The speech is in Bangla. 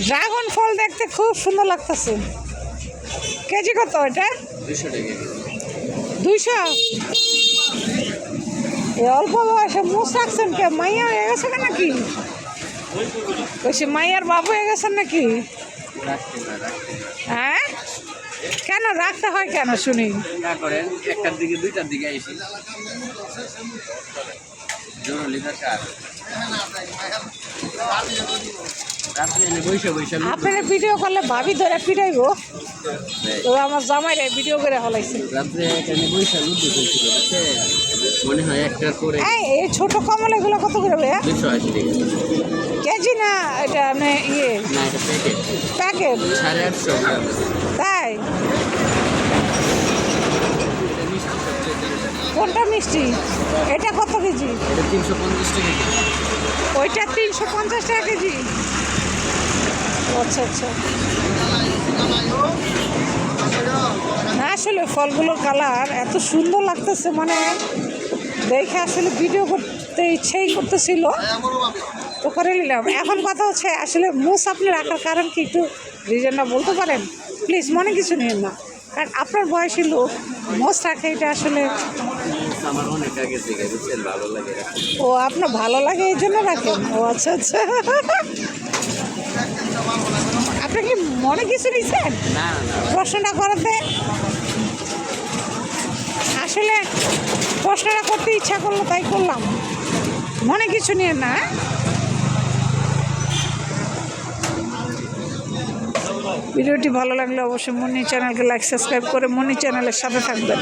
ড্রাগন ফল দেখতে খুব সুন্দর লাগতেছে। কেজি কত এটা? 200। অল্প বয়সে মুখ রাখছেন কে? মাইয়া হয়ে গেছে নাকি? মাইয়ার বাবু হয়ে গেছেন নাকি? হ্যাঁ, কেন রাখতে হয় কেন শুনি? একটার দিকে 2টার দিকে আইসি আপনারা ভিডিও করলে ভাবি ধরে পিটাইবো। তো আমার জামাইরে ভিডিও করে হলাইছে। মনে হয় একটার পরে এই ছোট কমল এগুলো কত করে ভাইয়া? 280 টাকা কেজি না এটা মানে ইয়ে না, এটা প্যাকেট প্যাকেট? 850 তাই? কোনটা মিষ্টি? এটা কত কেজি? এটা 350 টাকা কেজি। ওইটা 350 টাকা কেজি। আচ্ছা আচ্ছা। না আসলে ফলগুলোর কালার এত সুন্দর লাগতেছে, মানে দেখে আসলে ভিডিও করতে ইচ্ছেই করতেছিল, তো করে নিলাম। এখন কথা হচ্ছে আসলে মুস আপনি রাখার কারণ কি একটু রিজনটা বলতে পারেন প্লিজ? মনে কিছু নিন না, কারণ আপনার বয়সী লোক মোস রাখে, এটা আসলে আমার অনেক আগে থেকে বুঝছেন, ভালো লাগে। ও আপনার ভালো লাগে এই জন্য রাখেন? ও আচ্ছা আচ্ছা। আপনি কি মনে কিছু নিচ্ছেন? না না, প্রশ্নটা করাতে আসলে প্রশ্নটা করতে ইচ্ছা করলো তাই করলাম, মনে কিছু নিয়ে না। ভিডিওটি ভালো লাগলে অবশ্যই মনি চ্যানেলকে লাইক সাবস্ক্রাইব করে মনি চ্যানেলের সাথে থাকবেন।